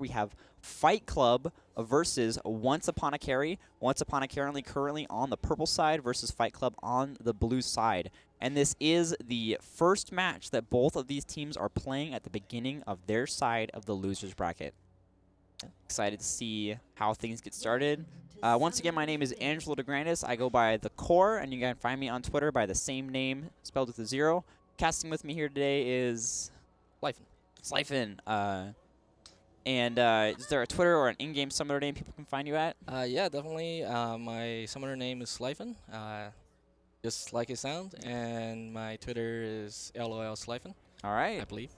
we have Fight Club versus Once Upon a Carry. Once Upon a Carry currently on the purple side versus Fight Club on the blue side. And this is the first match that both of these teams are playing at the beginning of their side of the losers bracket. Excited to see how things get started. Once again, my name is Angelo DeGrandis. I go by The Core, and you can find me on Twitter by the same name, spelled with a 0. Casting with me here today is Slifen. Is there a Twitter or an in-game summoner name people can find you at? Yeah, definitely. My summoner name is Slifen, just like it sounds, and my Twitter is LOL Slifen. All right. I believe.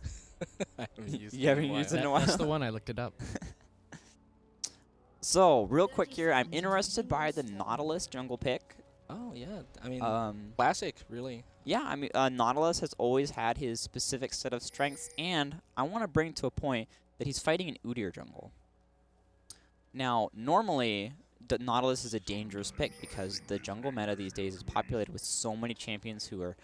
I haven't used You haven't used it in a while. That's the one. I looked it up. So, real quick here, I'm interested by the Nautilus jungle pick. Oh, yeah. I mean, classic, really. Yeah, I mean, Nautilus has always had his specific set of strengths, and I want to bring to a point that he's fighting an Udyr jungle. Now, normally, Nautilus is a dangerous pick because the jungle meta these days is populated with so many champions who are,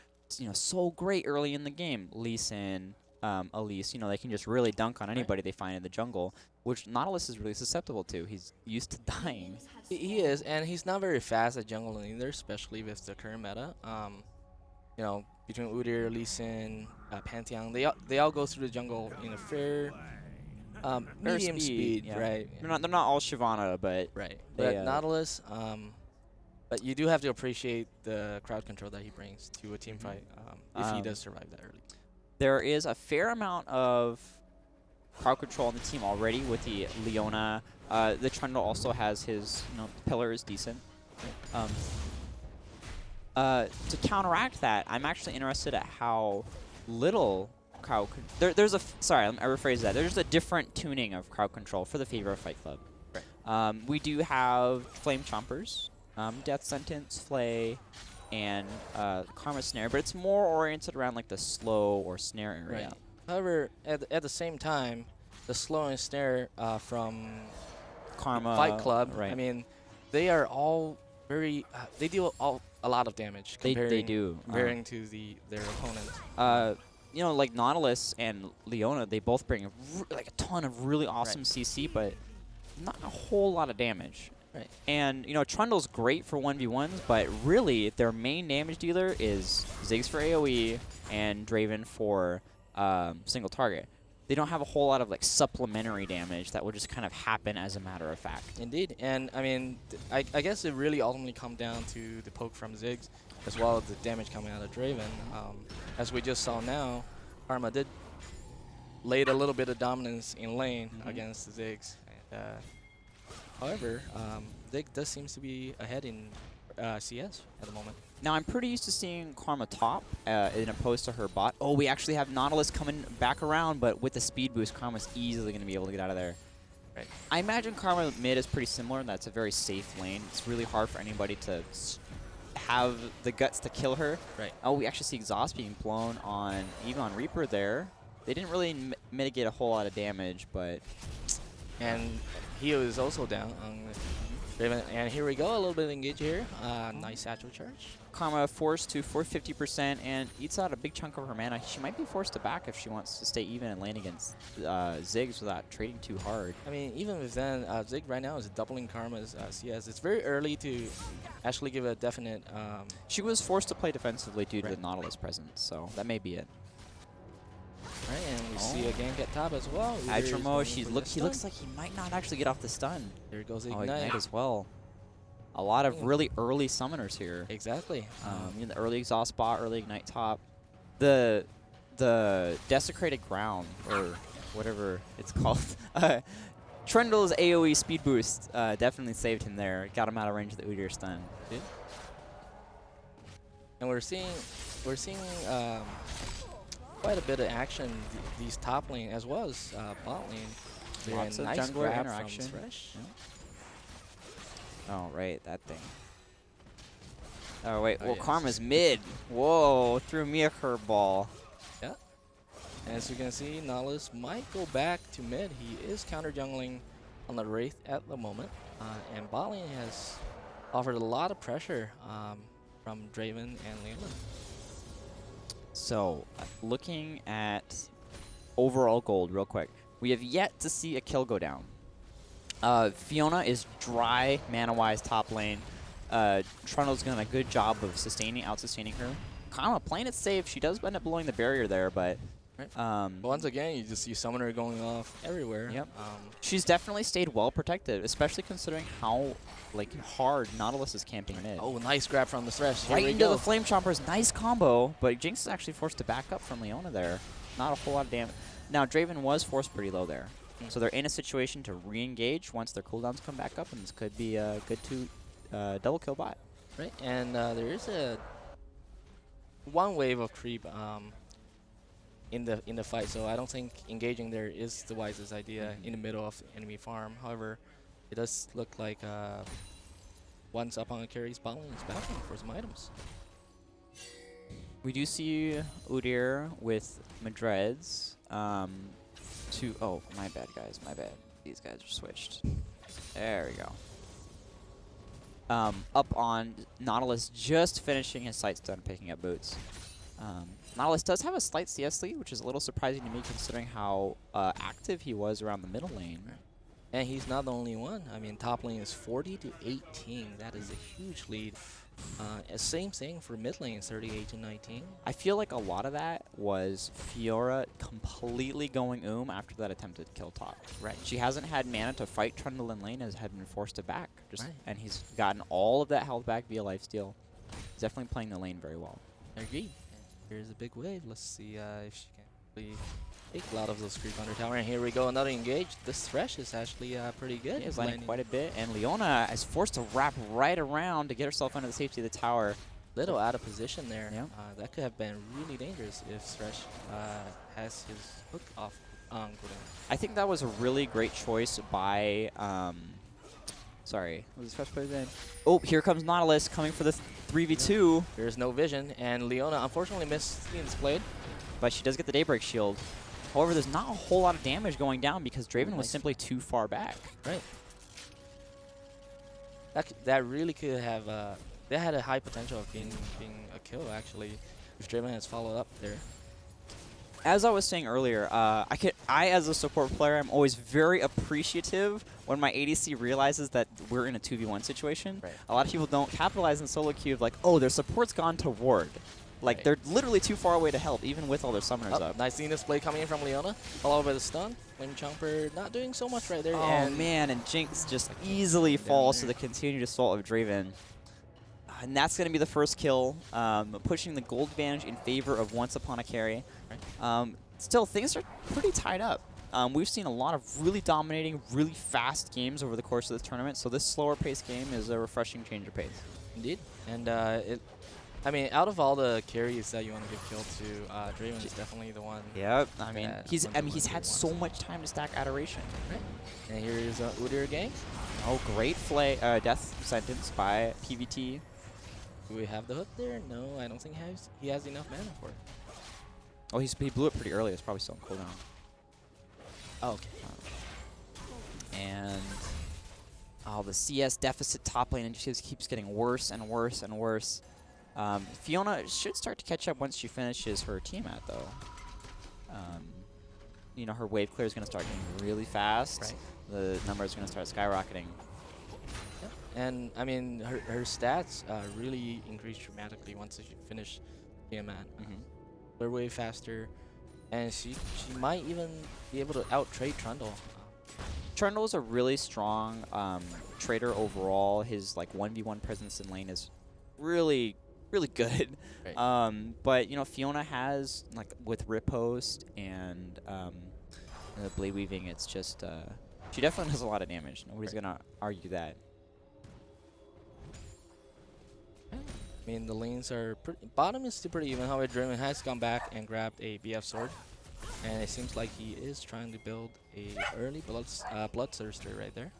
so great early in the game. Lee Sin, Elise, they can just really dunk on anybody they find in the jungle, which Nautilus is really susceptible to. He's used to dying. He is, and he's not very fast at jungle either, especially with the current meta. Between Udyr, Lee Sin, Pantheon, they all go through the jungle in a fair medium speed, yeah. right? They're not all Shyvana, but Right. They, But Nautilus, but you do have to appreciate the crowd control that he brings to a team fight if he does survive that early. there is a fair amount of crowd control on the team already with the Leona. The Trundle also has his, pillar is decent. To counteract that, I'm actually interested at how little crowd. There's a sorry, I rephrase that. There's a different tuning of crowd control for the favor of Fight Club. Right. We do have Flame Chompers, Death Sentence, Flay, and Karma Snare, but it's more oriented around like the slow or snare area. Right. However, at the same time, the slow and snare from Karma Fight Club, right? I mean, they are all very. They deal a lot of damage. They do comparing to their opponents. Like Nautilus and Leona, they both bring like a ton of really awesome Right. CC, but not a whole lot of damage. Right. And Trundle's great for 1v1s, but really their main damage dealer is Ziggs for AoE and Draven for single target. They don't have a whole lot of like supplementary damage that will just kind of happen as a matter of fact. Indeed, and I mean, I guess it really ultimately comes down to the poke from Ziggs, as well as the damage coming out of Draven. As we just saw now, Karma did laid a little bit of dominance in lane against Ziggs. And, however, Ziggs does seems to be ahead in CS at the moment. Now, I'm pretty used to seeing Karma top in opposed to her bot. Oh, we actually have Nautilus coming back around, but with the speed boost, Karma's easily going to be able to get out of there. Right. I imagine Karma mid is pretty similar. That's a very safe lane. It's really hard for anybody to have the guts to kill her. Right. Oh, we actually see exhaust being blown on Egon Reaper there. They didn't really mitigate a whole lot of damage, but... And he was also down on Draven. And here we go, a little bit of engage here. Nice satchel charge. Karma forced to 450% and eats out a big chunk of her mana. She might be forced to back if she wants to stay even and lane against Ziggs without trading too hard. I mean, even with then, Zig right now is doubling Karma's CS. It's very early to actually give a definite... She was forced to play defensively due to the Nautilus presence, so that may be it. Right, and we see a gank at top as well. Adremo, he looks like he might not actually get off the stun. There goes Oh, Ignite. Ignite as well. A lot of really early summoners here. Exactly. The early exhaust bot, early Ignite top. The desecrated ground, or whatever it's called. Trundle's AoE speed boost definitely saved him there. Got him out of range of the Udyr stun. Did. And we're seeing quite a bit of action these top lane as well as bot lane. Lots of nice jungler grab interaction. from Thresh. Yeah. Oh, right, that thing. Oh, wait, well, yes. Karma's mid. Whoa, threw me a curveball. Yeah. As you can see, Nautilus might go back to mid. He is counter jungling on the Wraith at the moment. And bot lane has offered a lot of pressure from Draven and Leona. So, looking at overall gold real quick. We have yet to see a kill go down. Fiona is dry mana-wise top lane. Trundle's done a good job of out-sustaining her. Kama playing it safe. She does end up blowing the barrier there, but But once again, you just see Summoner going off everywhere. Yep. She's definitely stayed well protected, especially considering how hard Nautilus is camping mid. Oh, nice grab from the Thresh. Here Right we into go. the Flame Chompers. Nice combo, but Jinx is actually forced to back up from Leona there. Not a whole lot of damage. Now, Draven was forced pretty low there. So they're in a situation to re-engage once their cooldowns come back up, and this could be a good double kill bot. Right, and there is one wave of creep in the fight, so I don't think engaging there is the wisest idea in the middle of enemy farm. However, it does look like once upon a carry's bot lane is backing for some items. We do see Udyr with Madreds. Oh, my bad, guys. My bad. These guys are switched. There we go. Up on Nautilus, just finishing his sight stun, picking up boots. Nautilus does have a slight CS lead, which is a little surprising to me considering how active he was around the middle lane. And he's not the only one. I mean, top lane is 40 to 18. That is a huge lead. Same thing for mid lane, 38 to 19. I feel like a lot of that was Fiora completely going after that attempted kill top. Right. She hasn't had mana to fight Trundle in lane, as had been forced to back. And he's gotten all of that health back via lifesteal. He's definitely playing the lane very well. Agreed. Here's a big wave. Let's see if she can really take a lot of those creep under tower. And here we go, another engage. This Thresh is actually pretty good. He's landing quite a bit, and Leona is forced to wrap right around to get herself under the safety of the tower. Little out of position there. Yeah. That could have been really dangerous if Thresh has his hook off cooldown. I think that was a really great choice by sorry, what was the Thresh player's name? Oh, here comes Nautilus coming for the 3v2. There's no vision, and Leona unfortunately missed seeing this blade. But she does get the Daybreak Shield. However, there's not a whole lot of damage going down because Draven was simply too far back. Right. That really could have. That had a high potential of being a kill actually, if Draven has followed up there. As I was saying earlier, I as a support player, I'm always very appreciative when my ADC realizes that we're in a 2v1 situation. Right. A lot of people don't capitalize in solo queue of like, oh, their support's gone to ward. Like, they're literally too far away to help, even with all their summoners up. Nice seeing this play coming in from Leona, followed by the stun. Flame Chomper not doing so much right there. Oh, man, and Jinx just easily falls to the continued assault of Draven. And that's going to be the first kill, pushing the gold advantage in favor of Once Upon a Carry. Still, things are pretty tied up. We've seen a lot of really dominating, really fast games over the course of this tournament, so this slower paced game is a refreshing change of pace. Indeed. And I mean, out of all the carries that you want to give kill to, Draven is definitely the one. Yep. I mean, he's had so much time to stack Adoration. Right. And here is Udyr gank. Oh, great death sentence by PVT. Do we have the hook there? No, I don't think he has enough mana for it. Oh, he blew it pretty early. It's probably still on cooldown. Oh, okay. And the CS deficit top lane just keeps getting worse and worse and worse. Fiona should start to catch up once she finishes her team-at, though. You know, her wave clear is going to start getting really fast. Right. The numbers are going to start skyrocketing. Yep. And, I mean, her stats really increase dramatically once she finishes team-at. They're way faster, and she might even be able to out-trade Trundle. Trundle is a really strong trader overall. His 1v1 presence in lane is really good. Right. But you know, Fiona has with riposte and the blade weaving, it's just she definitely does a lot of damage. Nobody's gonna argue that. I mean, the lanes are bottom is still pretty even. However, Draven has gone back and grabbed a BF sword, and it seems like he is trying to build a early bloodthirster right there.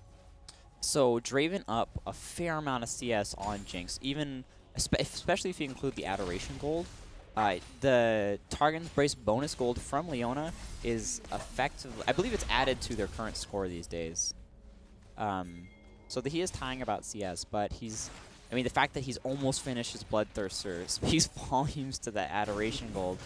So Draven up a fair amount of CS on Jinx, even especially if you include the Adoration gold. The Targon's Brace bonus gold from Leona is effectively, I believe it's added to their current score these days. So he is tying about CS, but I mean, the fact that he's almost finished his Bloodthirster speaks volumes to that Adoration gold.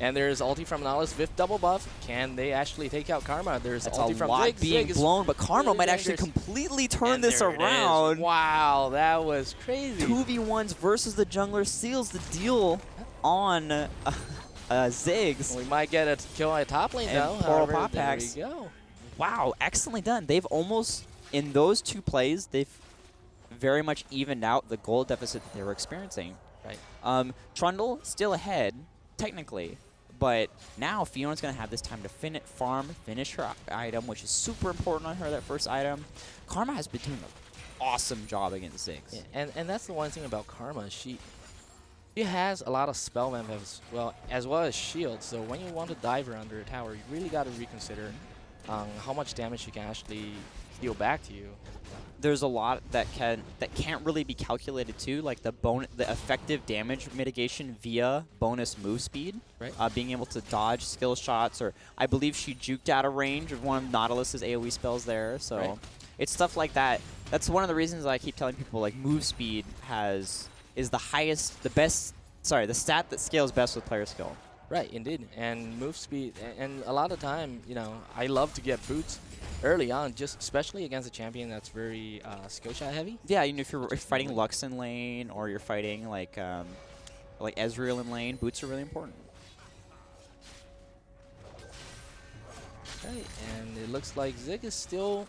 And there's ulti from Nautilus with double buff. Can they actually take out Karma? There's That's ulti a from lot Zig. being Zig is blown, but Karma really might actually dangerous. completely turn And this there it is. around. Wow, that was crazy. 2v1s versus the jungler seals the deal on Ziggs. We might get a kill at top lane And though. Coral However, Pop there Packs. we go. Wow, excellently done. They've almost, in those 2 plays, they've very much evened out the gold deficit that they were experiencing. Right. Trundle still ahead, technically, but now Fiona's going to have this time to farm, finish her item, which is super important on her, that first item. Karma has been doing an awesome job against Ziggs. Yeah, and that's the one thing about Karma. She has a lot of spell vamp as well as shield. So when you want to dive her under a tower, you really got to reconsider how much damage she can actually deal back to you. There's a lot that can't really be calculated too, like the effective damage mitigation via bonus move speed, right? Being able to dodge skill shots, or I believe she juked out of range of one of Nautilus's AoE spells there. So right. It's stuff like that. That's one of the reasons I keep telling people like move speed is the stat that scales best with player skill. Right, indeed. And move speed, and a lot of time, I love to get boots early on, just especially against a champion that's very skill shot heavy. Yeah, if you're fighting Lux in lane, or you're fighting like Ezreal in lane, boots are really important. Right, and it looks like Zig is still...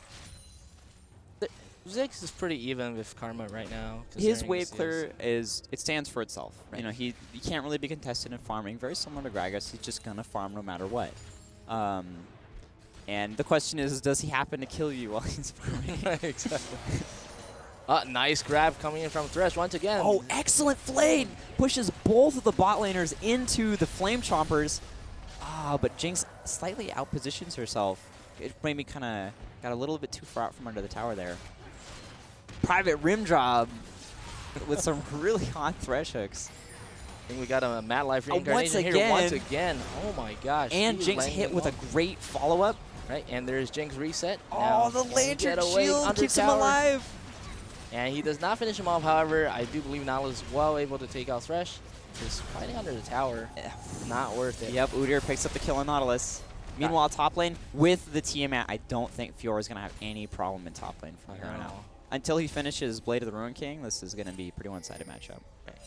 Ziggs is pretty even with Karma right now. His wave clear it stands for itself. Right. He can't really be contested in farming. Very similar to Gragas, he's just gonna farm no matter what. And the question is, does he happen to kill you while he's farming? Exactly. Nice grab coming in from Thresh once again. Oh, excellent Flame! Pushes both of the bot laners into the Flame Chompers. But Jinx slightly outpositions herself. It maybe kind of got a little bit too far out from under the tower there. Private rim job with some really hot Thresh hooks. I think we got a Mad Life reincarnation here once again. Oh my gosh. And Jinx hit with a great follow-up. Right, and there's Jinx reset. Oh, now, the Lantern Shield keeps him alive. And he does not finish him off. However, I do believe Nautilus is well able to take out Thresh. Just fighting under the tower, not worth it. Yep, Udyr picks up the kill on Nautilus. Meanwhile, top lane, with the Tiamat, I don't think Fiora's going to have any problem in top lane from here on out. Until he finishes Blade of the Ruin King, this is going to be a pretty one-sided matchup. Right.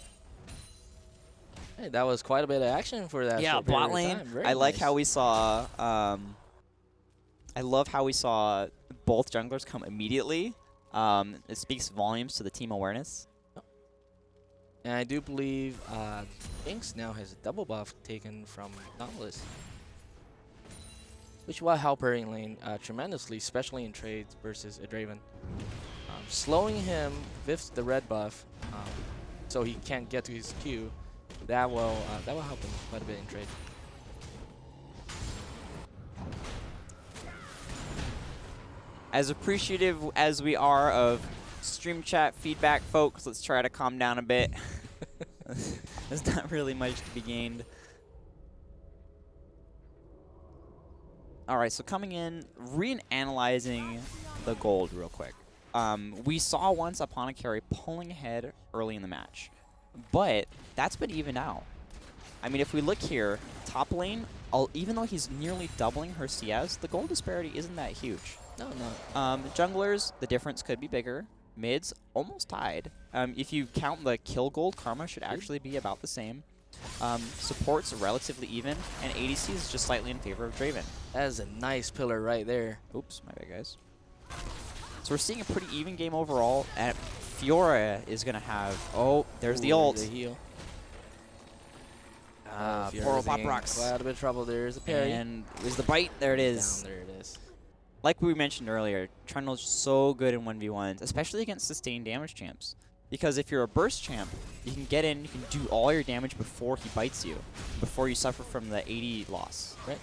Hey, that was quite a bit of action for that. Yeah, bot lane. I like how we saw. I love how we saw both junglers come immediately. It speaks volumes to the team awareness. And I do believe Jinx now has a double buff taken from Nautilus, which will help her in lane tremendously, especially in trades versus a Draven. Slowing him with the red buff, so he can't get to his Q. That will help him quite a bit in trade. As appreciative as we are of stream chat feedback, folks, let's try to calm down a bit. There's not really much to be gained. All right, so coming in, reanalyzing the gold real quick. We saw once Upon Carry pulling ahead early in the match, but that's been evened out. I mean, if we look here, top lane, even though he's nearly doubling her CS, the gold disparity isn't that huge. No. Junglers, the difference could be bigger. Mids, almost tied. If you count the kill gold, Karma should actually be about the same. Support's relatively even, and ADC is just slightly in favor of Draven. That is a nice pillar right there. Oops, my bad, guys. So we're seeing a pretty even game overall, and Fiora is going to have... Oh, there's the ult. The heal. Poor Pop Rocks. Quite a bit of trouble. There's a parry. And there's the bite. There it is. Down there it is. Like we mentioned earlier, Trundle's so good in 1v1s, especially against sustained damage champs. Because if you're a burst champ, you can get in, you can do all your damage before he bites you, before you suffer from the 80 loss. Right.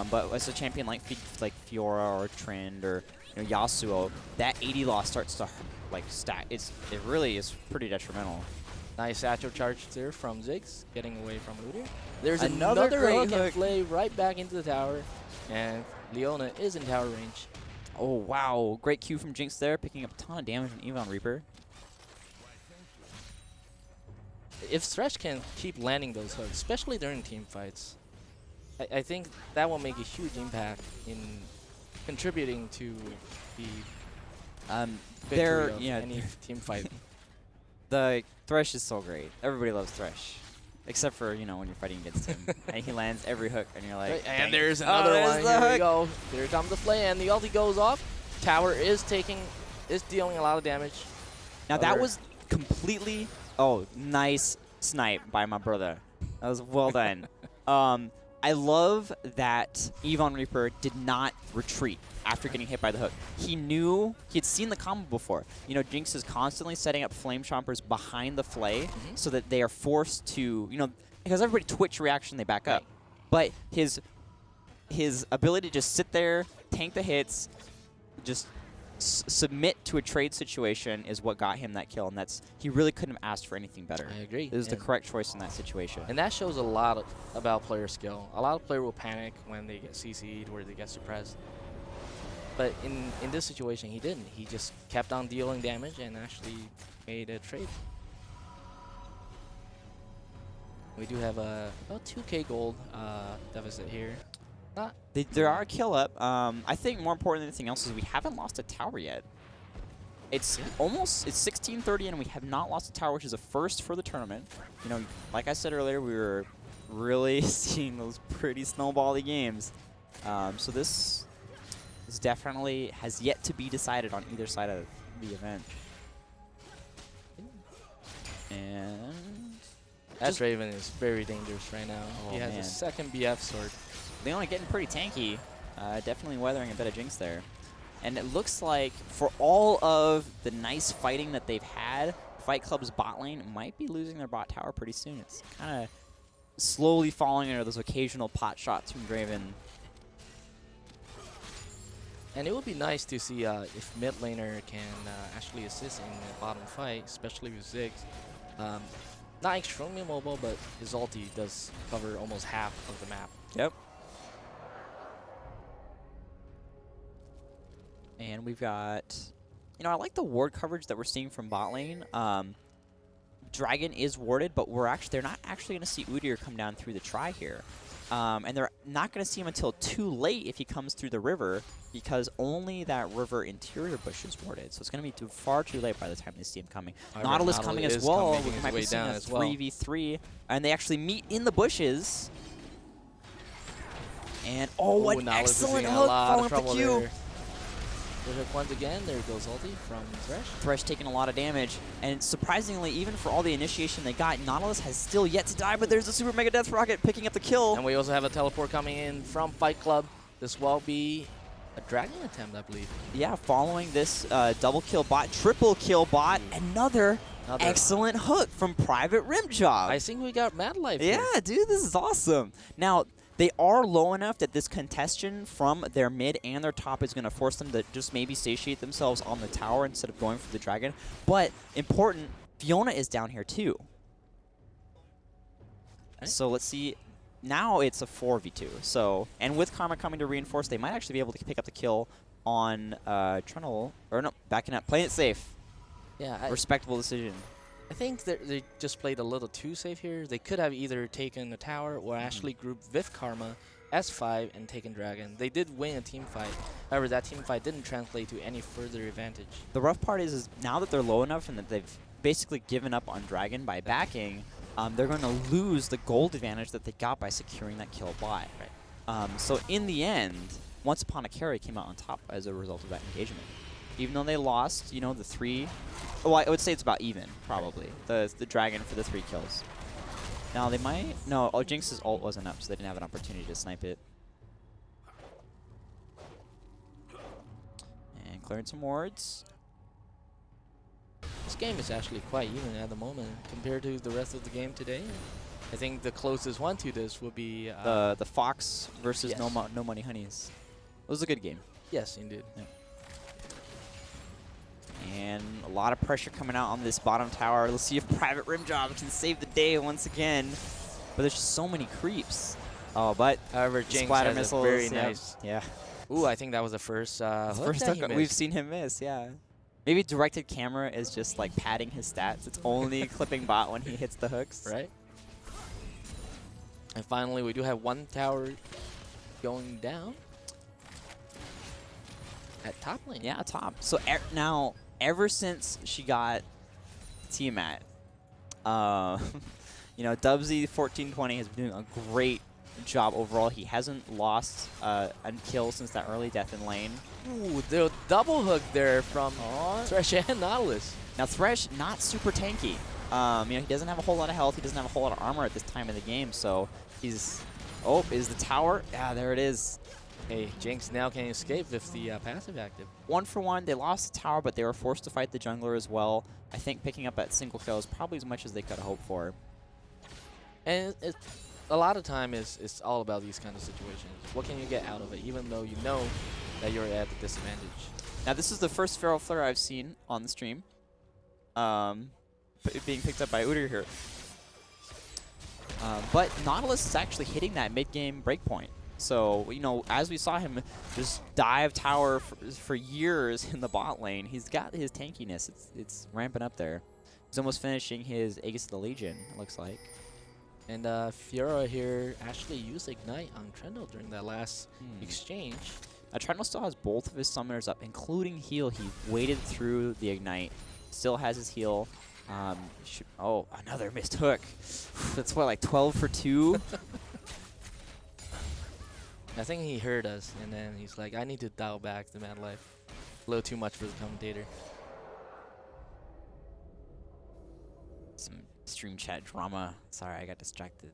But as a champion like Fiora or Trend or Yasuo, that 80 loss starts to stack. It really is pretty detrimental. Nice satchel charge there from Ziggs, getting away from Udyr. There's Another great hook and play right back into the tower, and Leona is in tower range. Oh wow, great Q from Jinx there, picking up a ton of damage from Evon Reaper. If Thresh can keep landing those hooks, especially during team fights, I think that will make a huge impact in contributing to the victory of any team fight. The Thresh is so great. Everybody loves Thresh. Except for, you know, when you're fighting against him. And he lands every hook, and you're like, Right, dang and it. there's another there's one. the Here we hook. go. There comes the play, and the ulti goes off. Tower is dealing a lot of damage. Now that was completely, nice snipe by my brother. That was well done. I love that Yvonne Reaper did not retreat after getting hit by the hook. He knew, he had seen the combo before. You know, Jinx is constantly setting up Flame Chompers behind the Flay so that they are forced to, you know, because everybody Twitch reaction, they back up. But his ability to just sit there, tank the hits, just submit to a trade situation is what got him that kill, and he really couldn't have asked for anything better. I agree. It was the correct choice in that situation. And that shows a lot about player skill. A lot of players will panic when they get CC'd or they get suppressed. But in this situation, he didn't. He just kept on dealing damage and actually made a trade. We do have about 2K gold deficit here. There are a kill up. I think more important than anything else is we haven't lost a tower yet. It's almost, it's 16:30 and we have not lost a tower, which is a first for the tournament. You know, like I said earlier, we were really seeing those pretty snowbally games. So this definitely has yet to be decided on either side of the event. And that Draven is very dangerous right now. He has a second BF sword. They're only getting pretty tanky. Definitely weathering a bit of Jinx there. And it looks like for all of the nice fighting that they've had, FightClub's bot lane might be losing their bot tower pretty soon. It's kind of slowly falling under those occasional pot shots from Draven. And it would be nice to see if mid laner can actually assist in the bottom fight, especially with Ziggs. Not extremely mobile, but his ulti does cover almost half of the map. Yep. And we've got, you know, I like the ward coverage that we're seeing from bot lane. Dragon is warded, but they're not actually going to see Udyr come down through the try here. And they're not going to see him until too late if he comes through the river, because only that river interior bush is warded. So it's going to be far too late by the time they see him coming. Nautilus coming as well. We might be seeing a 3v3. And they actually meet in the bushes. And, what excellent hook following up the Q. Good hook once again. There goes ulti from Thresh. Thresh taking a lot of damage. And surprisingly, even for all the initiation they got, Nautilus has still yet to die, but there's a Super Mega Death Rocket picking up the kill. And we also have a teleport coming in from FightClub. This will be a dragon attempt, I believe. Yeah, following this double kill bot, triple kill bot, another excellent hook from Private Rimjob. I think we got mad life Yeah, here. dude, this is awesome. Now, they are low enough that this congestion from their mid and their top is going to force them to just maybe satiate themselves on the tower instead of going for the dragon. But important, Fiona is down here too. Okay. So let's see. Now it's a 4v2. So, and with Karma coming to reinforce, they might actually be able to pick up the kill on Trundle. Or no, backing up, playing it safe. Yeah, respectable decision. I think they just played a little too safe here. They could have either taken the tower or actually grouped with Karma, S5, and taken Dragon. They did win a team fight. However, that team fight didn't translate to any further advantage. The rough part is now that they're low enough and that they've basically given up on Dragon by backing, they're going to lose the gold advantage that they got by securing that kill bot. Right. So in the end, Once Upon a Carry came out on top as a result of that engagement. Even though they lost, you know, the 3... Well, I would say it's about even, probably. The Dragon for the 3 kills. Now, they might... No, Jinx's ult wasn't up, so they didn't have an opportunity to snipe it. And clearing some wards. This game is actually quite even at the moment compared to the rest of the game today. I think the closest one to this would be... the Fox versus No Money Honeys. It was a good game. Yes, indeed. Yeah. And a lot of pressure coming out on this bottom tower. Let's see if Private Rimjob can save the day once again. But there's just so many creeps. Oh, but however, Jinx splatter has missiles, a very nice. Yeah. Ooh, I think that was the first hook we've seen him miss. Yeah. Maybe directed camera is just like padding his stats. It's only clipping bot when he hits the hooks. Right. And finally, we do have one tower going down at top lane. Yeah, top. So now, ever since she got Tiamat, you know, Dubsy 1420 has been doing a great job overall. He hasn't lost a kill since that early death in lane. Ooh, the double hook there from Thresh and Nautilus. Now Thresh, not super tanky. You know, he doesn't have a whole lot of health. He doesn't have a whole lot of armor at this time of the game. So he's, oh, is the tower? Yeah, there it is. Hey, Jinx now can escape with the passive active. 1 for 1. They lost the tower, but they were forced to fight the jungler as well. I think picking up that single kill is probably as much as they could have hoped for. And a lot of time it's all about these kind of situations. What can you get out of it, even though you know that you're at the disadvantage? Now this is the first Feral Flare I've seen on the stream. Being picked up by Udyr here. But Nautilus is actually hitting that mid-game breakpoint. So, you know, as we saw him just dive tower for years in the bot lane, he's got his tankiness. It's ramping up there. He's almost finishing his Aegis of the Legion, it looks like. And Fiora here actually used Ignite on Trendle during that last exchange. Trendle still has both of his summoners up, including heal. He waited through the Ignite, still has his heal. Oh, another missed hook. That's what, like 12 for 2? I think he heard us, and then he's like, I need to dial back the mad life. A little too much for the commentator. Some stream chat drama. Sorry, I got distracted.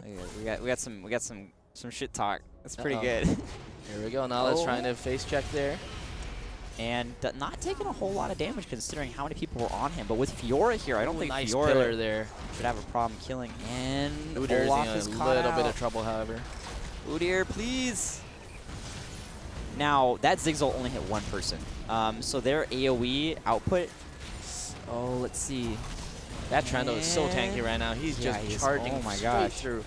we got some shit talk. That's pretty good. Here we go. Now let's trying to face check there. And not taking a whole lot of damage considering how many people were on him. But with Fiora here, I don't think nice Fiora pillar there should have a problem killing. And Udyr's OUaC in is a caught little out. bit of trouble, however. Udyr, please. Now, that Zigzal only hit one person. So their AoE output, oh, let's see. That Trendle is so tanky right now. He's just charging straight through.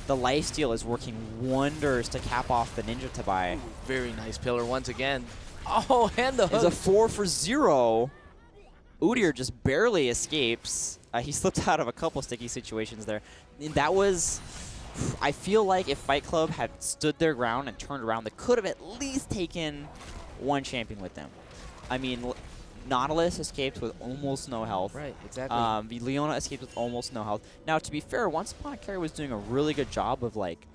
The lifesteal is working wonders to cap off the Ninja Tabai. Very nice pillar once again. Oh, and the hook. It's a 4 for 0. Udyr just barely escapes. He slipped out of a couple sticky situations there. And that was... I feel like if FightClub had stood their ground and turned around, they could have at least taken one champion with them. I mean, Nautilus escaped with almost no health. Right, exactly. Leona escaped with almost no health. Now, to be fair, Once Upon a Carry was doing a really good job of, like,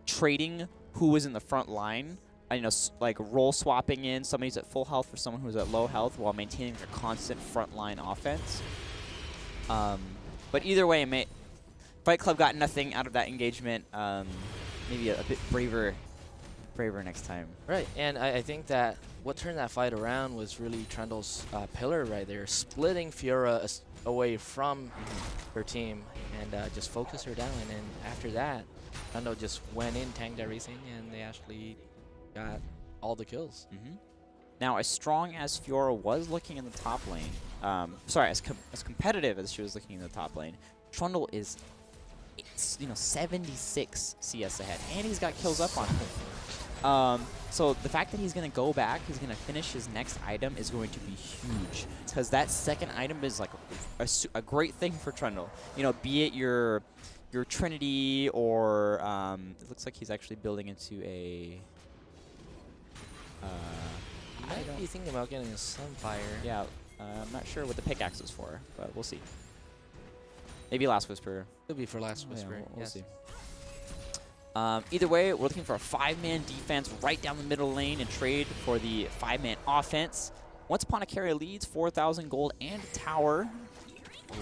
trading who was in the front line. You know, like, role swapping in somebody's at full health for someone who's at low health while maintaining their constant front line offense. But either way, FightClub got nothing out of that engagement. Maybe a bit braver next time. Right, and I think that what turned that fight around was really Trendle's pillar right there, splitting Fiora away from her team and just focus her down. And then after that, Trendle just went in, tanked everything, and they actually got all the kills. Now, as strong as Fiora was looking in the top lane, sorry, as competitive as she was looking in the top lane, Trundle is, you know, 76 CS ahead, and he's got kills up on him. So the fact that he's going to go back, he's going to finish his next item is going to be huge, because that second item is like a great thing for Trundle. You know, be it your Trinity, or it looks like he's actually building into a. I might be thinking about getting a Sunfire. Yeah, I'm not sure what the pickaxe is for, but we'll see. Maybe Last Whisper. Could be for Last Whisper. Yeah, we'll yes. see. Either way, we're looking for a 5-man defense right down the middle lane and trade for the 5-man offense. Once Upon a Carry leads 4,000 gold and a tower.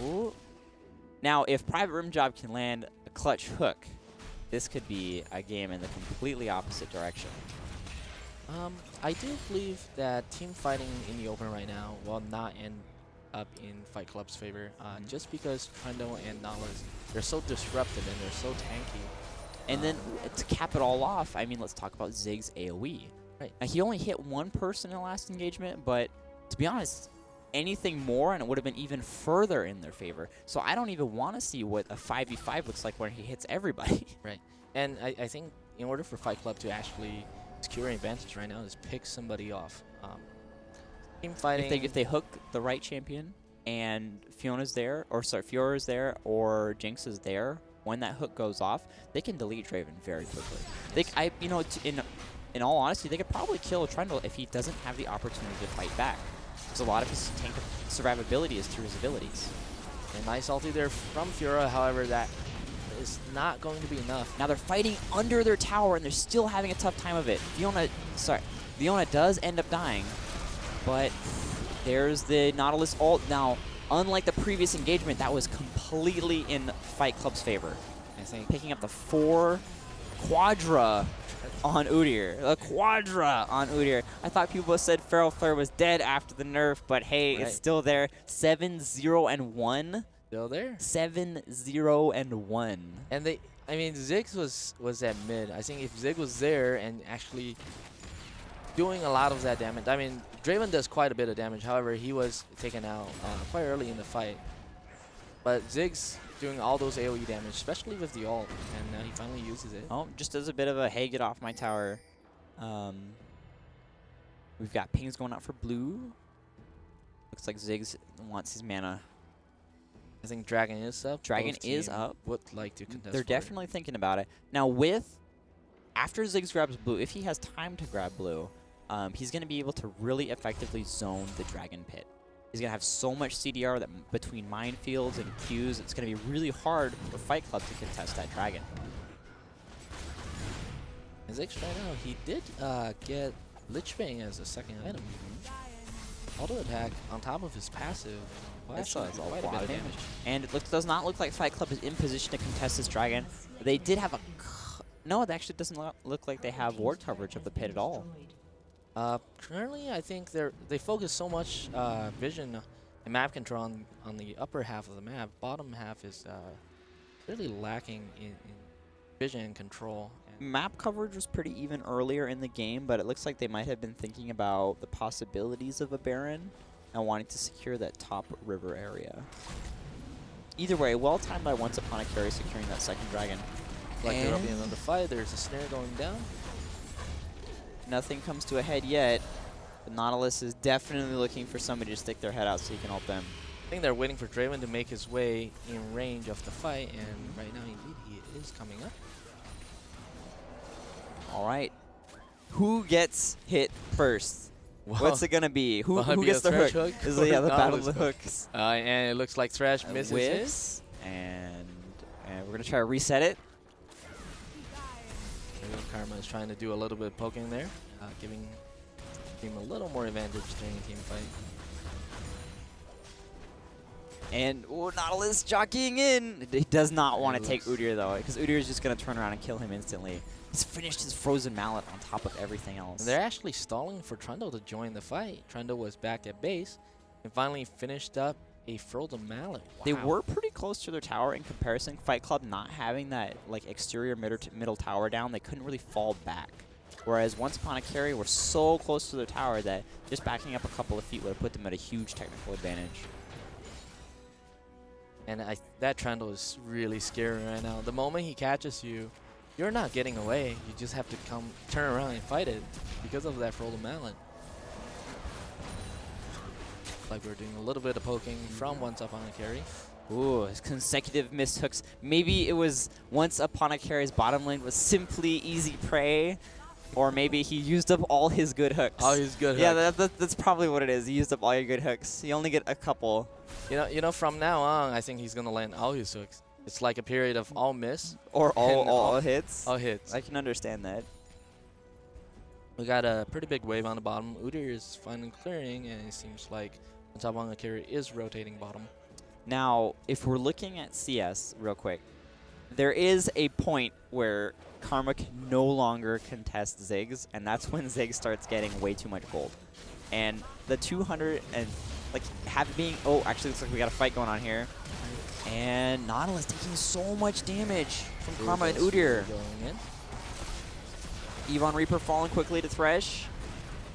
Ooh. Now, if Private Rim Job can land a clutch hook, this could be a game in the completely opposite direction. I do believe that team fighting in the open right now will not end up in FightClub's favor, just because Trundle and Nautilus, they're so disruptive and they're so tanky. And then to cap it all off, I mean, let's talk about Zig's AoE. Right. Now, he only hit one person in the last engagement, but to be honest, anything more and it would have been even further in their favor. So I don't even want to see what a 5v5 looks like when he hits everybody. Right. And I think in order for FightClub to actually secure an advantage right now is pick somebody off. Team fighting. If they hook the right champion and Fiona's there, or sorry, Fiora's there, or Jinx is there, when that hook goes off, they can delete Draven very quickly. You know, in all honesty, they could probably kill Trundle if he doesn't have the opportunity to fight back. Because a lot of his tank survivability is through his abilities. And nice ulti there from Fiora, however, that is not going to be enough. Now they're fighting under their tower, and they're still having a tough time of it. Fiona does end up dying, but there's the Nautilus ult. Now, unlike the previous engagement, that was completely in FightClub's favor. I think Picking up the 4 Quadra on Udyr. A Quadra on Udyr. I thought people said Feral Flare was dead after the nerf, but hey, right. it's still there. 7-0-1. Still there. 7-0-1. And I mean, Ziggs was at mid. I think if Zig was there and actually doing a lot of that damage, I mean, Draven does quite a bit of damage. However, he was taken out quite early in the fight. But Ziggs doing all those AoE damage, especially with the ult, and now he finally uses it. Oh, just as a bit of a, hey, get off my tower. We've got pings going out for blue. Looks like Ziggs wants his mana. I think Dragon is up. Dragon Both is team up. Would like to contest. They're for it. definitely thinking about it. Now, after Ziggs grabs blue, if he has time to grab blue, he's going to be able to really effectively zone the Dragon Pit. He's going to have so much CDR that between minefields and Qs, it's going to be really hard for FightClub to contest that Dragon. As Ziggs right now, he did get Lich Bane as a second item. Auto attack on top of his passive. That's Quite a bit of damage. And it does not look like FightClub is in position to contest this Dragon. They did have a... No, it actually doesn't look like they have ward coverage of the pit at all. Currently, I think they focus so much vision and map control on the upper half of the map. Bottom half is really lacking in vision and control. Map coverage was pretty even earlier in the game, but it looks like they might have been thinking about the possibilities of a Baron and wanting to secure that top river area. Either way, well timed by Once Upon a Carry securing that second Dragon. Like there will be another fight. There's a snare going down. Nothing comes to a head yet. The Nautilus is definitely looking for somebody to stick their head out so he can ult them. I think they're waiting for Draven to make his way in range of the fight, and right now, indeed, he is coming up. All right. Who gets hit first? Well, What's it going to be? Who be gets a the hook? Thresh This is the battle of the hooks. And it looks like Thresh misses Whiffs, and we're going to try to reset it. Karma is trying to do a little bit of poking there, giving team a little more advantage during a team fight. And Nautilus jockeying in. He does not want to take Udyr though, because Udyr is just going to turn around and kill him instantly. He's finished his frozen mallet on top of everything else. And they're actually stalling for Trundle to join the fight. Trundle was back at base and finally finished up a frozen mallet. Wow. They were pretty close to their tower in comparison. FightClub not having that like exterior middle tower down, they couldn't really fall back. Whereas Once Upon a Carry were so close to their tower that just backing up a couple of feet would have put them at a huge technical advantage. And that Trundle is really scary right now. The moment he catches you, you're not getting away. You just have to turn around and fight it because of that frozen mallet. Like we're doing a little bit of poking from Once Upon a Carry. Ooh, his consecutive missed hooks. Maybe it was Once Upon a Carry's bottom lane was simply easy prey, or maybe he used up all his good hooks. All his good hooks. Yeah, that's probably what it is. He used up all your good hooks. You only get a couple. You know, from now on, I think he's gonna land all his hooks. It's like a period of all miss or all hits. All hits. I can understand that. We got a pretty big wave on the bottom. Udyr is finally clearing, and it seems like Once Upon a Carry is rotating bottom. Now, if we're looking at CS real quick, there is a point where Karma can no longer contest Ziggs, and that's when Ziggs starts getting way too much gold. And the 200 and like actually looks like we got a fight going on here. And Nautilus taking so much damage from Karma and Udyr. Yvonne Reaper falling quickly to Thresh.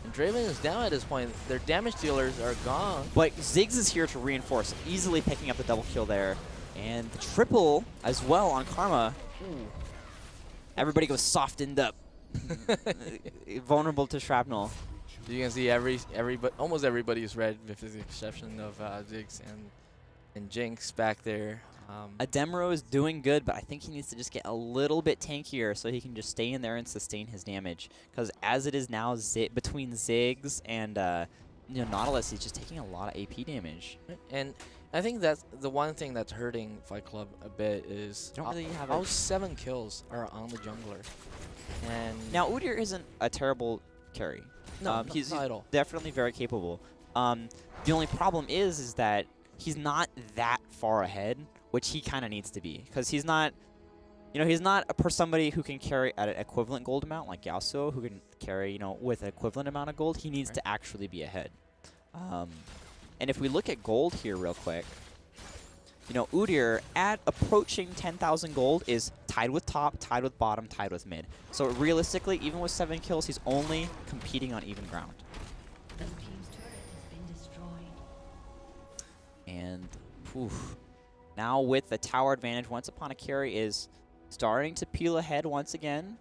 And Draven is down at this point. Their damage dealers are gone. But Ziggs is here to reinforce, easily picking up the double kill there. And the triple as well on Karma. Ooh. Everybody goes softened up. Vulnerable to shrapnel. You can see almost everybody is red with the exception of Ziggs and And Jinx back there. Ademro is doing good, but I think he needs to just get a little bit tankier so he can just stay in there and sustain his damage. Because as it is now, between Ziggs and Nautilus, he's just taking a lot of AP damage. And I think that's the one thing that's hurting FightClub a bit is Don't really have all 7 kills are on the jungler. And now Udyr isn't a terrible carry. no, he's not at all. definitely very capable. The only problem is that he's not that far ahead, which he kind of needs to be, because he's not, he's not somebody who can carry at an equivalent gold amount like Yasuo, who can carry, with an equivalent amount of gold. He needs to actually be ahead. And if we look at gold here real quick, Udyr at approaching 10,000 gold is tied with top, tied with bottom, tied with mid. So realistically, even with 7 kills, he's only competing on even ground. Blue team's turret has been destroyed. And now with the tower advantage, Once Upon a Carry is starting to peel ahead once again.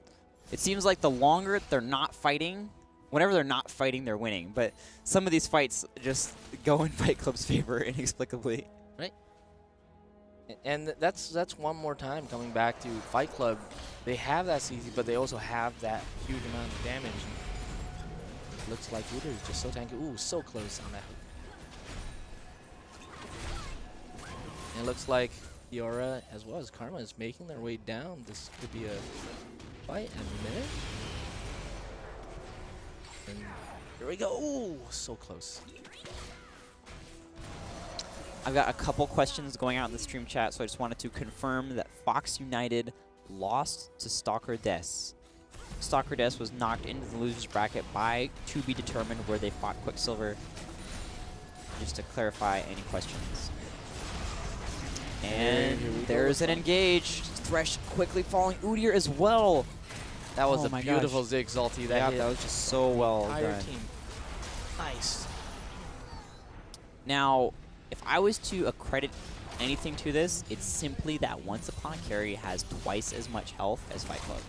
It seems like the longer they're not fighting, whenever they're not fighting, they're winning. But some of these fights just go in FightClub's favor inexplicably. Right. And that's one more time coming back to FightClub. They have that CC, but they also have that huge amount of damage. Looks like Udyr is just so tanky. Ooh, so close on that hook. And it looks like Fiora as well as Karma is making their way down. This could be a fight in a minute. And here we go. Ooh, so close. I've got a couple questions going out in the stream chat, so I just wanted to confirm that Fox United lost to Stalker Des. Stalker Des was knocked into the losers bracket by to be determined where they fought Quicksilver. Just to clarify any questions. And there's an engage. Thresh quickly following Udyr as well. That was Oh a my beautiful gosh. Zig ulti. That Yeah, hit that was just so well entire done. team. Nice. Now, if I was to accredit anything to this, it's simply that Once Upon a Carry has twice as much health as FightClub.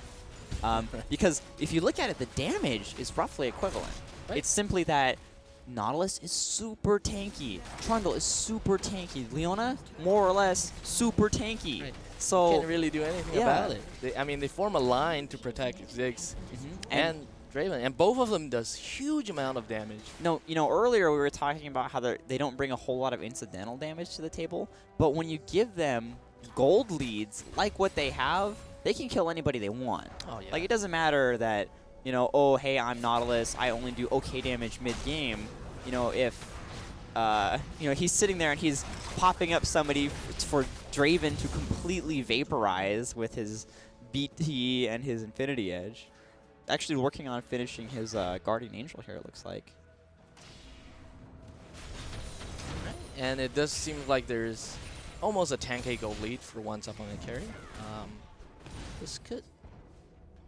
Because if you look at it, the damage is roughly equivalent. Right. It's simply that Nautilus is super tanky. Trundle is super tanky. Leona, more or less, super tanky. Right. So Can't really do anything yeah. about it. I mean, they form a line to protect Ziggs Mhm. and Draven, and both of them does huge amount of damage. No, earlier we were talking about how they don't bring a whole lot of incidental damage to the table, but when you give them gold leads like what they have, they can kill anybody they want. Oh yeah. Like, it doesn't matter that, oh, hey, I'm Nautilus, I only do okay damage mid-game. If, he's sitting there and he's popping up somebody for Draven to completely vaporize with his BT and his Infinity Edge. Actually working on finishing his Guardian Angel here, it looks like. And it does seem like there's almost a 10k gold lead for Once Upon a Carry.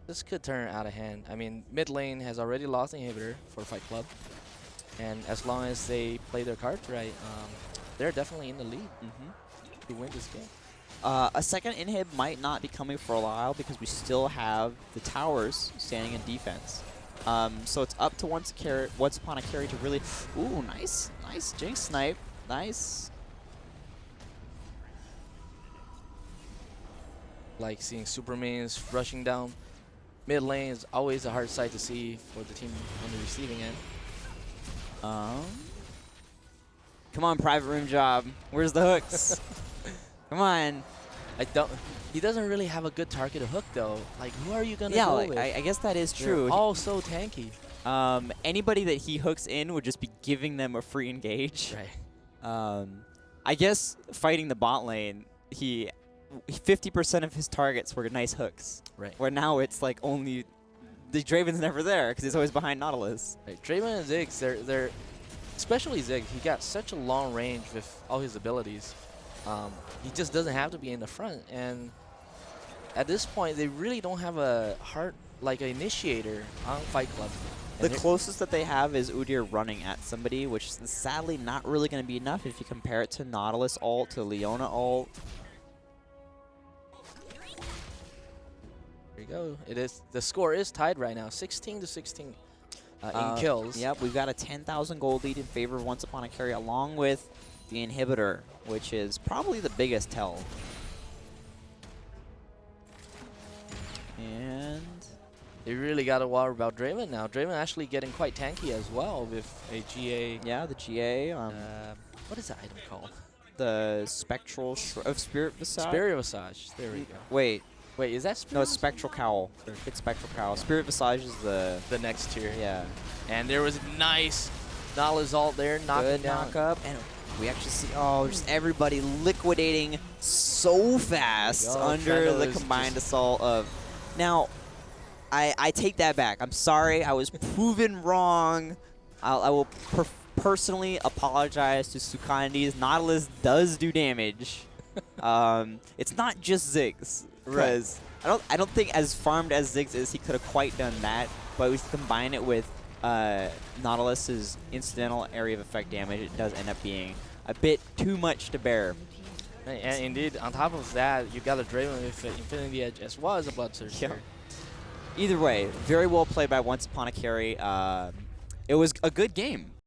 This could turn out of hand. I mean, mid lane has already lost the inhibitor for FightClub, and as long as they play their cards right, they're definitely in the lead to win this game. A second inhib might not be coming for a while because we still have the towers standing in defense. So it's up to Once Upon a Carry to really... Ooh, nice Jinx snipe. Nice. Like seeing super minions rushing down mid lane is always a hard sight to see for the team on the receiving end. Come on, private room job. Where's the hooks? Come on. He doesn't really have a good target to hook though. Like, who are you gonna Yeah, go like, with? I guess that is They're true. all so tanky. Anybody that he hooks in would just be giving them a free engage. Right. I guess fighting the bot lane, 50% of his targets were nice hooks. Right. Where now it's like only the Draven's never there because he's always behind Nautilus. Right. Draven and Ziggs, they're especially Ziggs. He got such a long range with all his abilities. He just doesn't have to be in the front, and at this point, they really don't have a hard like an initiator on FightClub. The closest that they have is Udyr running at somebody, which is sadly not really going to be enough if you compare it to Nautilus ult, to Leona ult. There you go. It is. The score is tied right now, 16-16 in kills. Yep, we've got a 10,000 gold lead in favor of Once Upon a Carry, along with the inhibitor, which is probably the biggest tell. And They really got to worry about Draven now. Draven actually getting quite tanky as well with a GA. yeah, the GA, What is that item called? the Spectral of Spirit Visage. Spirit Visage. There we go. Wait, Wait, is that Spirit no, it's Visage? Spectral Cowl. It's Spectral Cowl. Spirit Visage is the The next tier. yeah. And there was a nice Nala's ult there, knocking Good down. knock up, and we actually see just everybody liquidating so fast Yo, under Trundle the is combined just- assault of. Now, I take that back. I'm sorry, I was proven wrong. I will personally apologize to Sukandi's. Nautilus does do damage. It's not just Ziggs, because I don't think as farmed as Ziggs is, he could have quite done that. But we combine it with Nautilus's incidental area of effect damage, it does end up being a bit too much to bear. And indeed, on top of that, you got a Draven with Infinity Edge as well as a Bloodthirster. Yeah. Either way, very well played by Once Upon a Carry. It was a good game.